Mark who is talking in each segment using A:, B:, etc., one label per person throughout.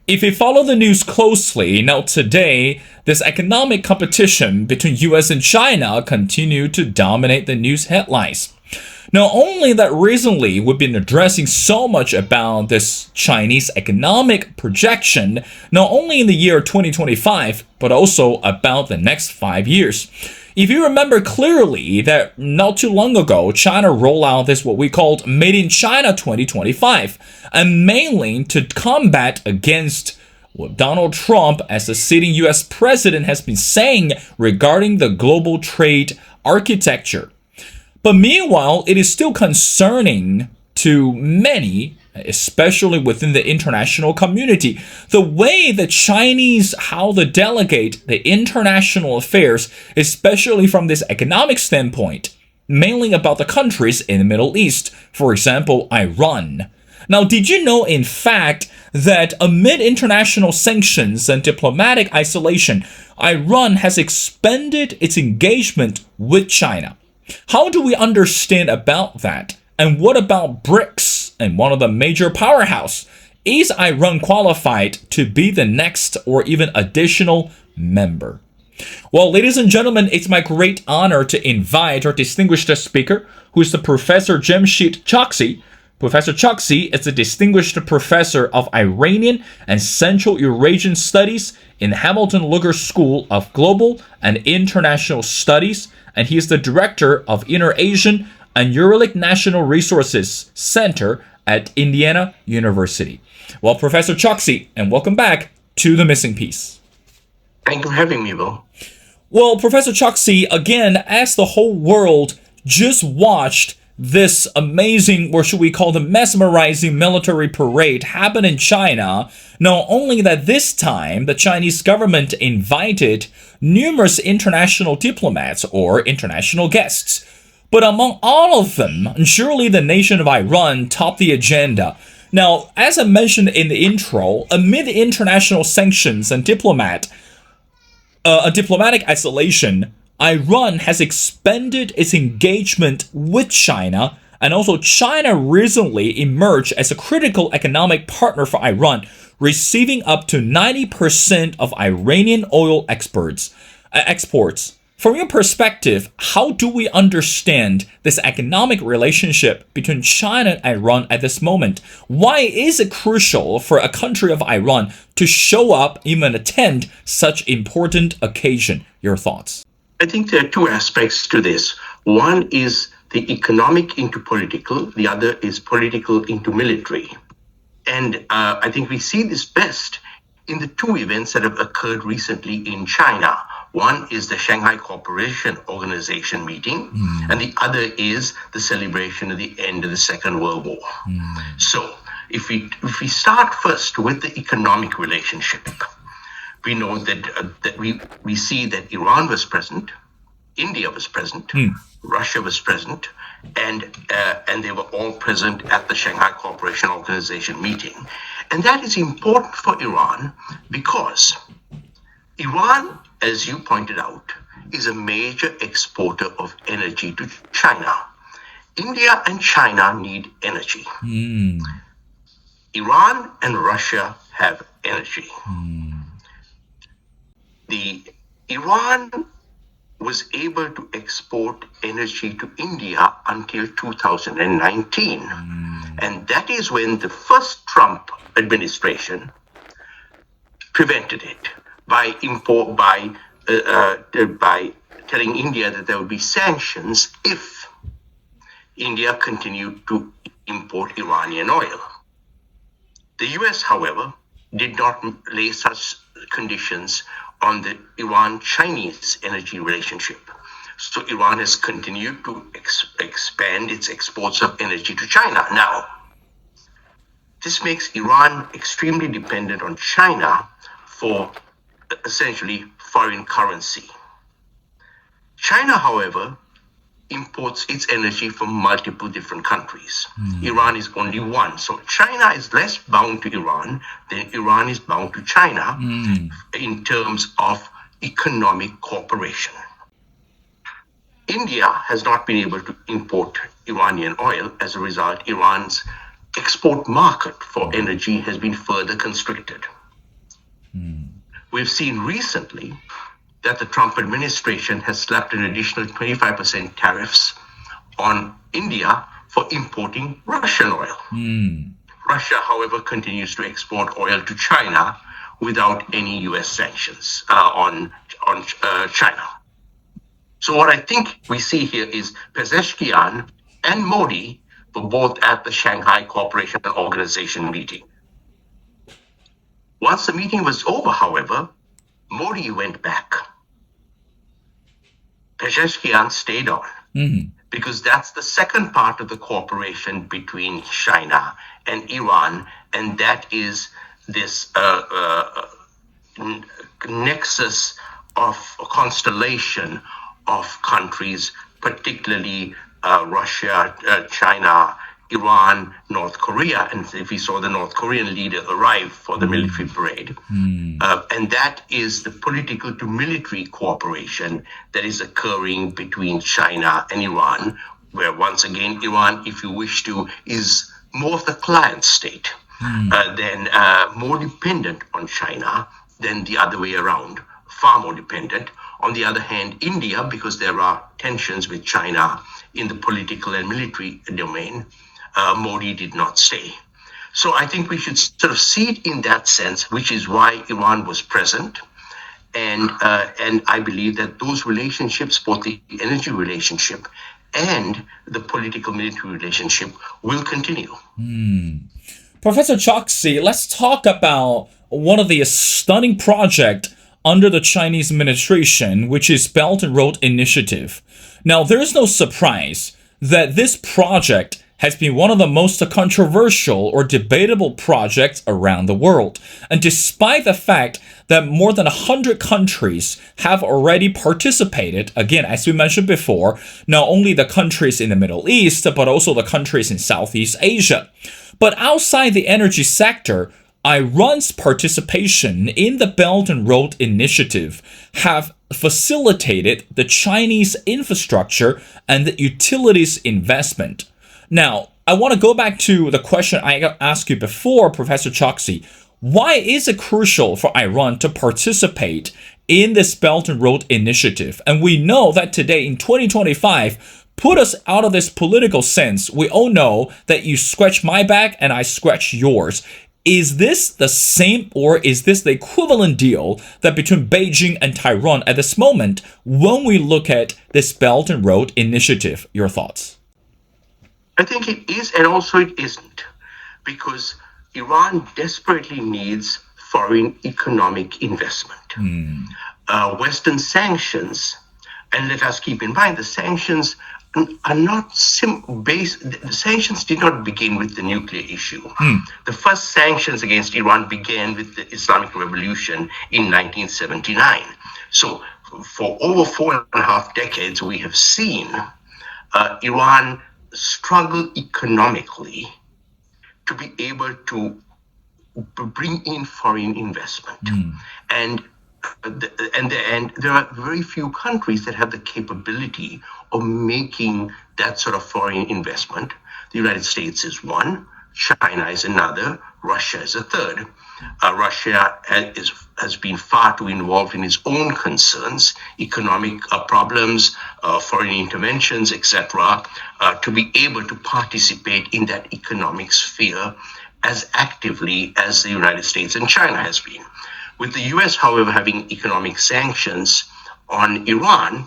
A: If you follow the news closely, now today, this economic competition between US and China continue to dominate the news headlines. Not only that recently we've been addressing so much about this Chinese economic projection, not only in the year 2025, but also about the next 5 years. If you remember clearly that not too long ago, China rolled out this what we called Made in China 2025, and mainly to combat against what Donald Trump, as the sitting US president, has been saying regarding the global trade architecture. But meanwhile, it is still concerning to many, especially within the international community, the way the Chinese, how they delegate the international affairs, especially from this economic standpoint, mainly about the countries in the Middle East, for example, Iran. Now, did you know, in fact, that amid international sanctions and diplomatic isolation, Iran has expanded its engagement with China? How do we understand about that? And what about BRICS and one of the major powerhouse? Is Iran qualified to be the next or even additional member? Well, ladies and gentlemen, it's my great honor to invite our distinguished speaker, who is the Professor Jamsheed Choksy. Professor Choksy is a distinguished professor of Iranian and Central Eurasian Studies in Hamilton Lugar School of Global and International Studies, and he is the director of Eurasian and Uralic National Resources Center at Indiana University. Well, Professor Choksy, and welcome back to The Missing Piece.
B: Thank you for having me, Bill.
A: Well, Professor Choksy, again, as the whole world just watched this amazing, or should we call the mesmerizing military parade happen in China, not only that this time the Chinese government invited numerous international diplomats or international guests, but among all of them, surely the nation of Iran topped the agenda. Now, as I mentioned in the intro, amid the international sanctions and diplomatic isolation, Iran has expanded its engagement with China, and also China recently emerged as a critical economic partner for Iran, receiving up to 90% of Iranian oil exports. From your perspective, how do we understand this economic relationship between China and Iran at this moment? Why is it crucial for a country of Iran to show up, even attend such important occasion? Your thoughts?
B: I think there are two aspects to this. One is the economic into political, the other is political into military. And I think we see this best in the two events that have occurred recently in China. One is the Shanghai Cooperation Organization meeting, and the other is the celebration of the end of the Second World War. So if we start first with the economic relationship, we know that we see that Iran was present, India was present, Russia was present, and they were all present at the Shanghai Cooperation Organization meeting. And that is important for Iran because Iran, as you pointed out, is a major exporter of energy to China. India and China need energy. Iran and Russia have energy. Iran was able to export energy to India until 2019. And that is when the first Trump administration prevented it by telling India that there would be sanctions if India continued to import Iranian oil. The US, however, did not lay such conditions on the Iran-Chinese energy relationship. So Iran has continued to expand its exports of energy to China. Now, this makes Iran extremely dependent on China for essentially foreign currency. China, however, imports its energy from multiple different countries. Iran is only one. So China is less bound to Iran than Iran is bound to China in terms of economic cooperation. India has not been able to import Iranian oil. As a result, Iran's export market for energy has been further constricted. We've seen recently that the Trump administration has slapped an additional 25% tariffs on India for importing Russian oil. Russia, however, continues to export oil to China without any U.S. sanctions on China. So what I think we see here is Pezeshkian and Modi were both at the Shanghai Cooperation Organization meeting. Once the meeting was over, however, Modi went back. Pezeshkian stayed on because that's the second part of the cooperation between China and Iran, and that is this nexus of a constellation of countries, particularly Russia, China, Iran, North Korea, and if we saw the North Korean leader arrive for the military parade. And that is the political to military cooperation that is occurring between China and Iran, where once again, Iran, if you wish to, is more of the client state, than more dependent on China than the other way around, far more dependent. On the other hand, India, because there are tensions with China in the political and military domain, Modi did not stay. So I think we should sort of see it in that sense, which is why Iran was present. And I believe that those relationships, both the energy relationship and the political military relationship, will continue.
A: Professor Choksy, let's talk about one of the stunning projects under the Chinese administration, which is Belt and Road Initiative. Now, there's no surprise that this project has been one of the most controversial or debatable projects around the world. And despite the fact that more than 100 countries have already participated, again, as we mentioned before, not only the countries in the Middle East, but also the countries in Southeast Asia. But outside the energy sector, Iran's participation in the Belt and Road Initiative have facilitated the Chinese infrastructure and the utilities investment. Now, I want to go back to the question I asked you before, Professor Choksy. Why is it crucial for Iran to participate in this Belt and Road Initiative? And we know that today in 2025, put us out of this political sense, we all know that you scratch my back and I scratch yours. Is this the same, or is this the equivalent deal that between Beijing and Tehran at this moment when we look at this Belt and Road Initiative? Your thoughts?
B: I think it is, and also it isn't, because Iran desperately needs foreign economic investment. Western sanctions, and let us keep in mind the sanctions are not the sanctions did not begin with the nuclear issue. The first sanctions against Iran began with the Islamic Revolution in 1979. So for over 4.5 decades, we have seen Iran struggle economically to be able to bring in foreign investment. And there are very few countries that have the capability of making that sort of foreign investment. The United States is one, China is another, Russia is a third. Russia has been far too involved in its own concerns, economic problems, foreign interventions, etc., to be able to participate in that economic sphere as actively as the United States and China has been. With the US, however, having economic sanctions on Iran,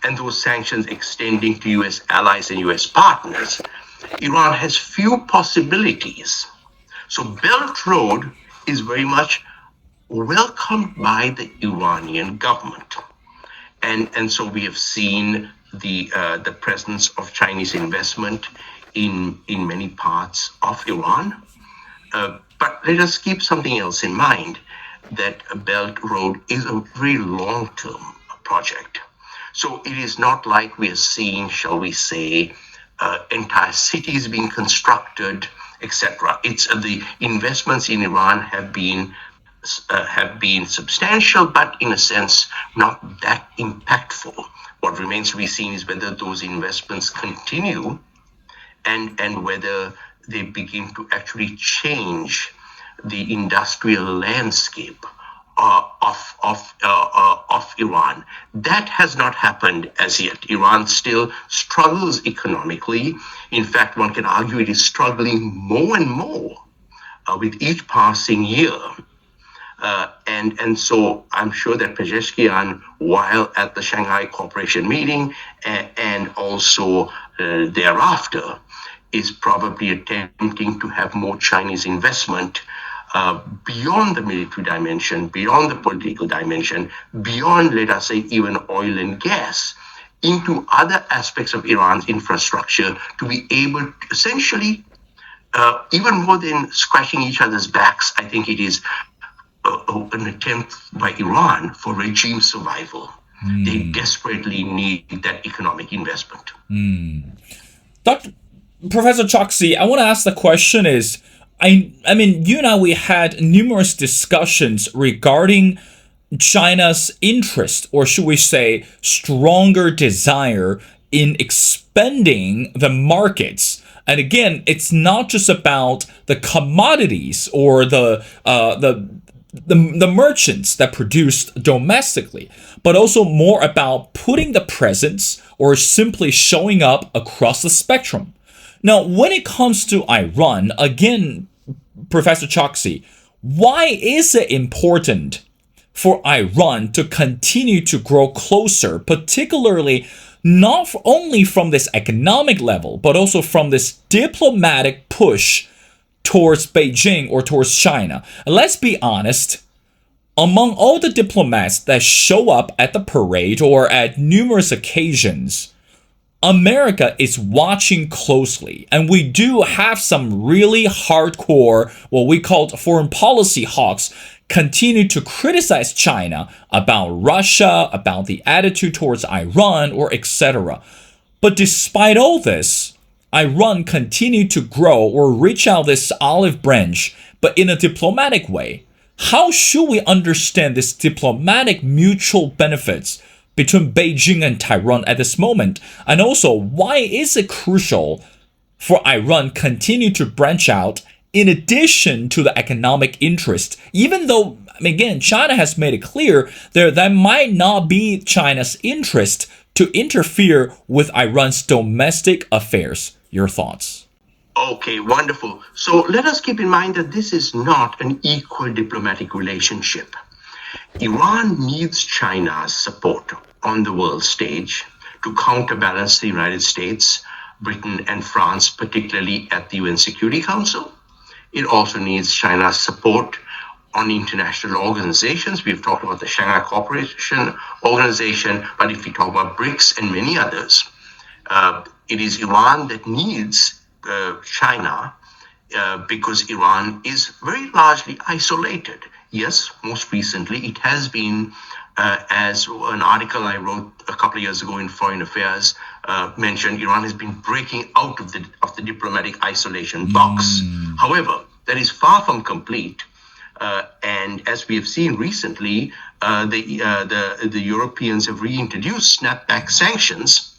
B: and those sanctions extending to US allies and US partners, Iran has few possibilities. So Belt Road is very much welcomed by the Iranian government. And so we have seen the presence of Chinese investment in many parts of Iran. But let us keep something else in mind, that Belt Road is a very long-term project. So it is not like we are seeing, shall we say, entire cities being constructed, etc. It's the investments in Iran have been substantial, but in a sense not that impactful. What remains to be seen is whether those investments continue and whether they begin to actually change the industrial landscape of Iran. That has not happened as yet. Iran still struggles economically. In fact, one can argue it is struggling more and more with each passing year. And so I'm sure that Pezeshkian, while at the Shanghai Cooperation meeting and also thereafter, is probably attempting to have more Chinese investment beyond the military dimension, beyond the political dimension, beyond, let us say, even oil and gas, into other aspects of Iran's infrastructure to be able to essentially, even more than scratching each other's backs, I think it is an attempt by Iran for regime survival. They desperately need that economic investment.
A: Dr. Professor Choksy, I want to ask the question is, I mean, you and I, we had numerous discussions regarding China's interest, or should we say, stronger desire in expanding the markets. And again, it's not just about the commodities or the merchants that produced domestically, but also more about putting the presence or simply showing up across the spectrum. Now, when it comes to Iran, again, Professor Choksy, why is it important for Iran to continue to grow closer, particularly not only from this economic level, but also from this diplomatic push towards Beijing or towards China? Let's be honest, among all the diplomats that show up at the parade or at numerous occasions, America is watching closely, and we do have some really hardcore, what we call foreign policy hawks, continue to criticize China about Russia, about the attitude towards Iran, or etc. But despite all this, Iran continued to grow or reach out this olive branch, but in a diplomatic way. How should we understand this diplomatic mutual benefits between Beijing and Tehran at this moment? And also, why is it crucial for Iran continue to branch out in addition to the economic interest, even though, again, China has made it clear that might not be China's interest to interfere with Iran's domestic affairs? Your thoughts?
B: Okay, wonderful. So let us keep in mind that this is not an equal diplomatic relationship. Iran needs China's support on the world stage to counterbalance the United States, Britain, and France, particularly at the UN Security Council. It also needs China's support on international organizations. We've talked about the Shanghai Cooperation Organization, but if we talk about BRICS and many others, it is Iran that needs China because Iran is very largely isolated. Yes, most recently it has been, as an article I wrote a couple of years ago in Foreign Affairs mentioned, Iran has been breaking out of the diplomatic isolation box. However, that is far from complete. And as we have seen recently, the Europeans have reintroduced snapback sanctions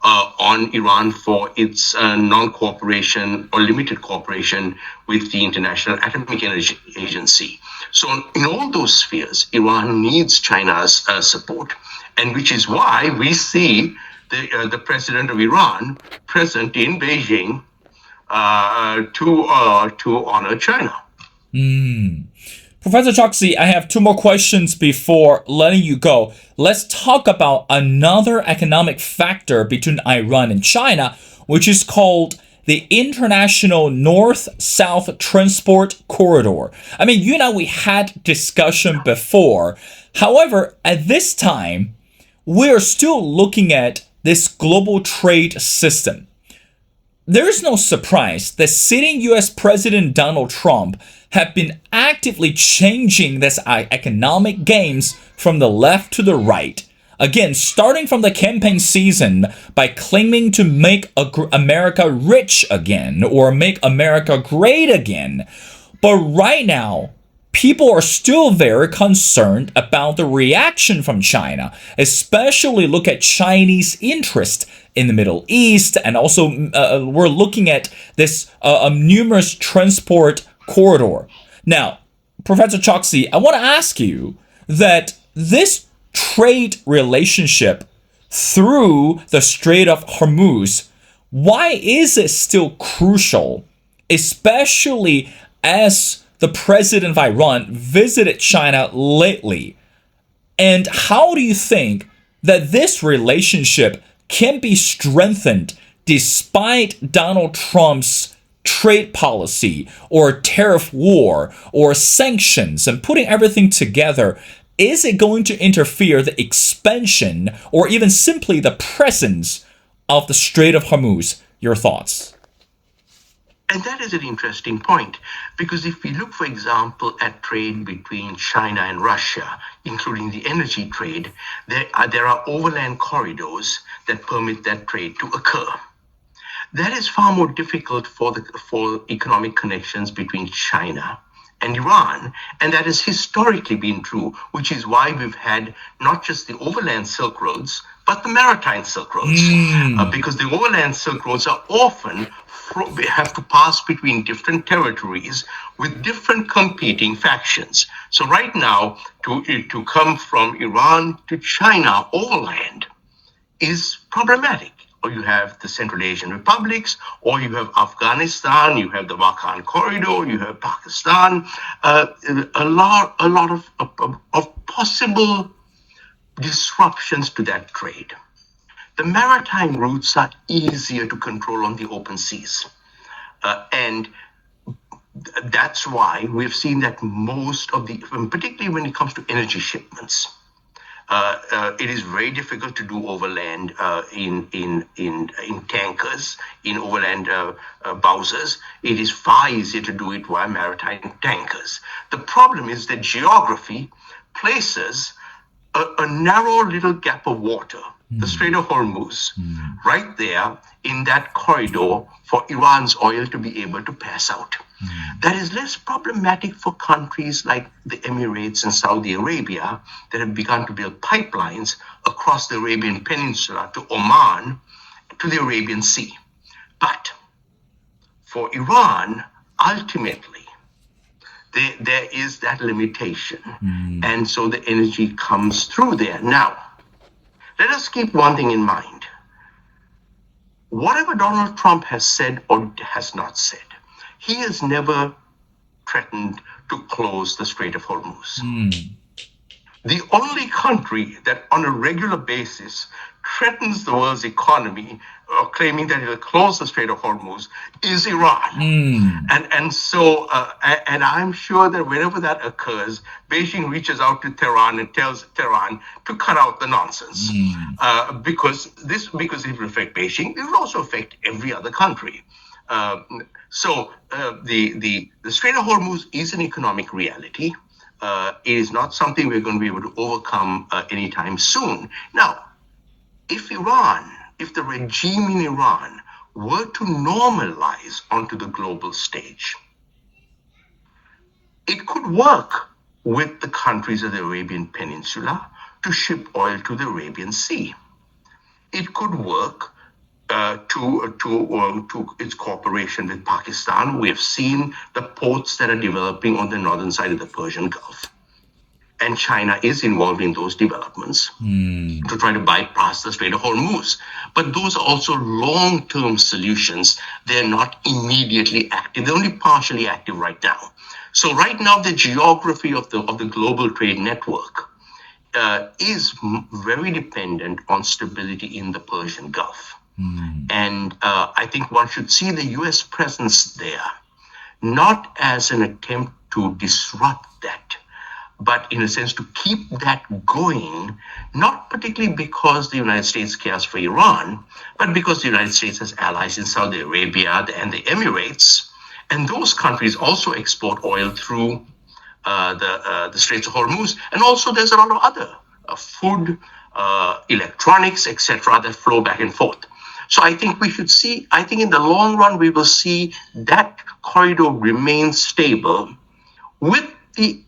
B: on Iran for its non-cooperation or limited cooperation with the International Atomic Energy Agency. So in all those spheres, Iran needs China's support, and which is why we see the president of Iran present in Beijing to honor China.
A: Professor Choksy, I have two more questions before letting you go. Let's talk about another economic factor between Iran and China, which is called the International North-South Transport Corridor. I mean, you know, we had discussion before. However, at this time, we're still looking at this global trade system. There is no surprise that sitting US President Donald Trump have been actively changing this economic games from the left to the right. Again, starting from the campaign season by claiming to make America rich again or make America great again. But right now, people are still very concerned about the reaction from China, especially look at Chinese interest in the Middle East. And also we're looking at this numerous transport corridor. Now, Professor Choksy, I want to ask you that this trade relationship through the Strait of Hormuz, why is it still crucial, especially as the president of Iran visited China lately? And how do you think that this relationship can be strengthened despite Donald Trump's trade policy or tariff war or sanctions, and putting everything together? Is it going to interfere the expansion or even simply the presence of the Strait of Hormuz? Your thoughts?
B: And that is an interesting point, because if we look, for example, at trade between China and Russia, including the energy trade, there are overland corridors that permit that trade to occur. That is far more difficult for economic connections between China and Iran, and that has historically been true, which is why we've had not just the overland Silk Roads, but the maritime Silk Roads, because the overland Silk Roads are often have to pass between different territories with different competing factions. So right now, to come from Iran to China overland is problematic. Or you have the Central Asian republics, or you have Afghanistan, you have the Wakhan corridor, you have Pakistan, a lot of possible disruptions to that trade. The maritime routes are easier to control on the open seas. And that's why we've seen that most of particularly when it comes to energy shipments, it is very difficult to do overland in tankers, in overland bowsers. It is far easier to do it via maritime tankers. The problem is that geography places a narrow little gap of water, the Strait of Hormuz, right there in that corridor for Iran's oil to be able to pass out. That is less problematic for countries like the Emirates and Saudi Arabia that have begun to build pipelines across the Arabian Peninsula to Oman, to the Arabian Sea. But for Iran, ultimately, there is that limitation. And so the energy comes through there. Now, let us keep one thing in mind. Whatever Donald Trump has said or has not said, he has never threatened to close the Strait of Hormuz. The only country that on a regular basis threatens the world's economy, claiming that it will close the Strait of Hormuz, is Iran. And so I'm sure that whenever that occurs, Beijing reaches out to Tehran and tells Tehran to cut out the nonsense. Because it will affect Beijing, it will also affect every other country. So the Strait of Hormuz is an economic reality. It is not something we're going to be able to overcome anytime soon. Now, if the regime in Iran were to normalize onto the global stage, it could work with the countries of the Arabian Peninsula to ship oil to the Arabian Sea. It could work to its cooperation with Pakistan. We have seen the ports that are developing on the northern side of the Persian Gulf. And China is involved in those developments to try to bypass the Strait of Hormuz. But those are also long-term solutions. They're not immediately active. They're only partially active right now. So right now, the geography of the global trade network is very dependent on stability in the Persian Gulf. And I think one should see the U.S. presence there not as an attempt to disrupt that, but in a sense to keep that going, not particularly because the United States cares for Iran, but because the United States has allies in Saudi Arabia and the Emirates, and those countries also export oil through the Straits of Hormuz, and also there's a lot of other food, electronics, etc., that flow back and forth. So I think in the long run, we will see that corridor remain stable with the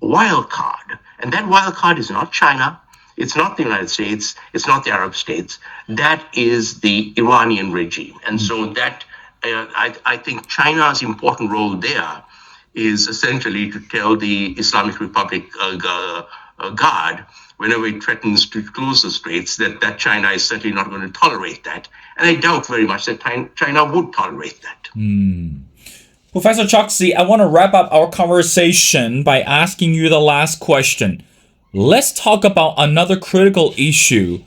B: wild card. And that wild card is not China. It's not the United States. It's not the Arab states. That is the Iranian regime. And so that I think China's important role there is essentially to tell the Islamic Republic Guard, whenever it threatens to close the straits, that China is certainly not going to tolerate that. And I doubt very much that China would tolerate that.
A: Professor Choksy, I want to wrap up our conversation by asking you the last question. Let's talk about another critical issue,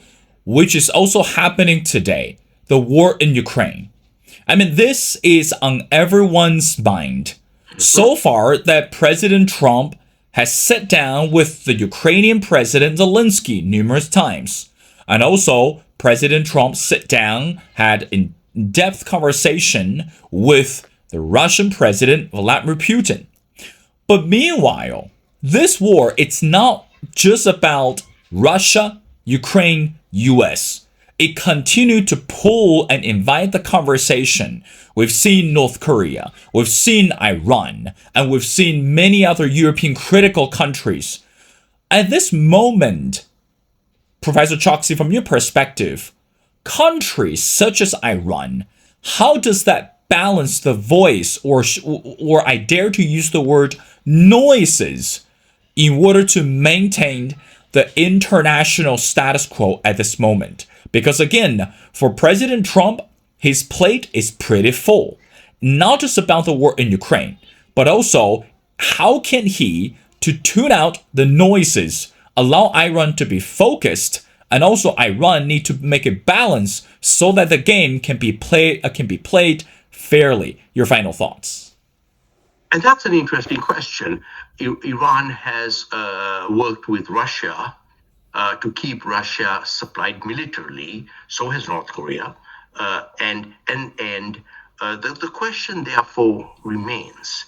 A: which is also happening today, the war in Ukraine. I mean, this is on everyone's mind. So far, that President Trump has sat down with the Ukrainian President Zelensky numerous times. And also, President Trump sat down, had in-depth conversation with the Russian President Vladimir Putin. But meanwhile, this war, it's not just about Russia, Ukraine, US. It continued to pull and invite the conversation. We've seen North Korea, we've seen Iran, and we've seen many other European critical countries. At this moment, Professor Choksy, from your perspective, countries such as Iran, how does that balance the voice, or I dare to use the word noises, in order to maintain the international status quo at this moment? Because again, for President Trump, his plate is pretty full. Not just about the war in Ukraine, but also how can he to tune out the noises, allow Iran to be focused, and also Iran need to make a balance so that the game can be played fairly. Your final thoughts.
B: And that's an interesting question. Iran has worked with Russia to keep Russia supplied militarily. So has North Korea. And the question, therefore, remains: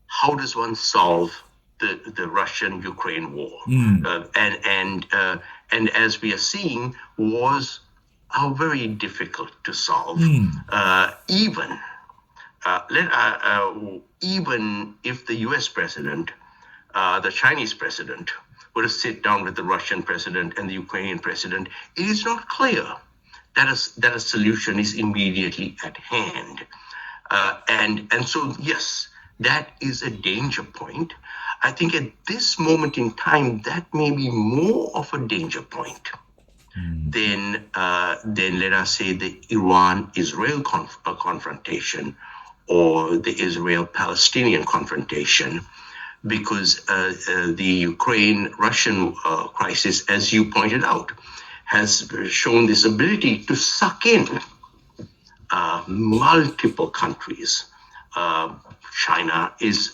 B: how does one solve the Russian-Ukraine war? And as we are seeing, wars are very difficult to solve. Even if the U.S. president, the Chinese president, were to sit down with the Russian president and the Ukrainian president, it is not clear that a solution is immediately at hand. And so, yes, that is a danger point. I think at this moment in time, that may be more of a danger point than let us say, the Iran-Israel confrontation or the Israel-Palestinian confrontation, because the Ukraine-Russian crisis, as you pointed out, has shown this ability to suck in multiple countries. China is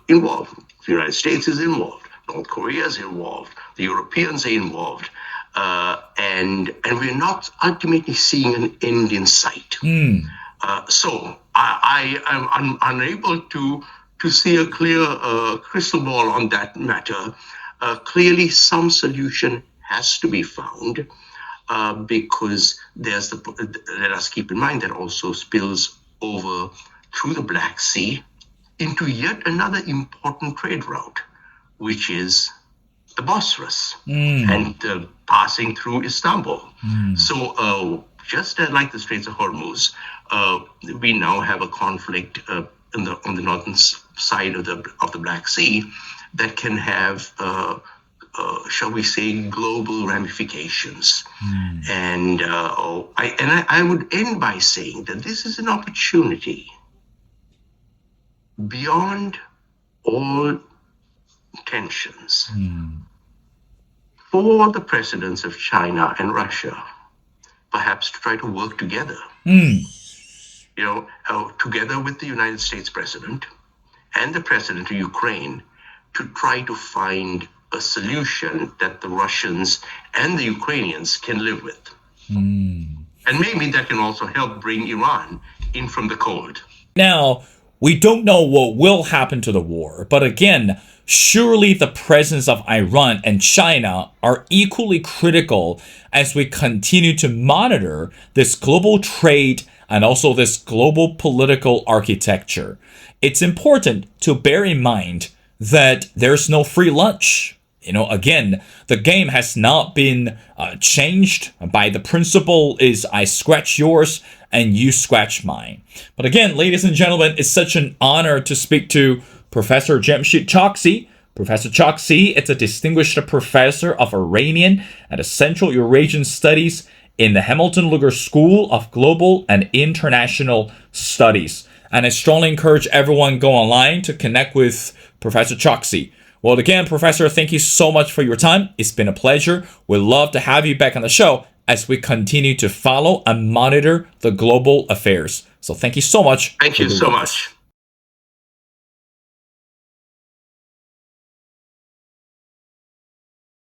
B: involved. The United States is involved. North Korea is involved. The Europeans are involved. And we're not ultimately seeing an end in sight. So I am unable to see a clear crystal ball on that matter. Clearly, some solution has to be found because there's let us keep in mind that also spills over through the Black Sea into yet another important trade route, which is the Bosphorus and passing through Istanbul. So just like the Straits of Hormuz, we now have a conflict on the northern side of the Black Sea that can have, shall we say, global ramifications. And I would end by saying that this is an opportunity beyond all tensions for the presidents of China and Russia, perhaps to try to work together. Together with the United States president and the president of Ukraine, to try to find a solution that the Russians and the Ukrainians can live with. And maybe that can also help bring Iran in from the cold.
A: Now, we don't know what will happen to the war, but again, surely the presence of Iran and China are equally critical as we continue to monitor this global trade and also this global political architecture. It's important to bear in mind that there's no free lunch. Again, the game has not been changed by the principle is I scratch yours and you scratch mine. But again, ladies and gentlemen, it's such an honor to speak to Professor Jamsheed Choksy. Professor Choksy is a distinguished professor of Iranian and Central Eurasian Studies in the Hamilton Lugar School of Global and International Studies. And I strongly encourage everyone go online to connect with Professor Choksy. Well, again, Professor, thank you so much for your time. It's been a pleasure. We'd love to have you back on the show as we continue to follow and monitor the global affairs. So thank you so much.
B: Thank you so much.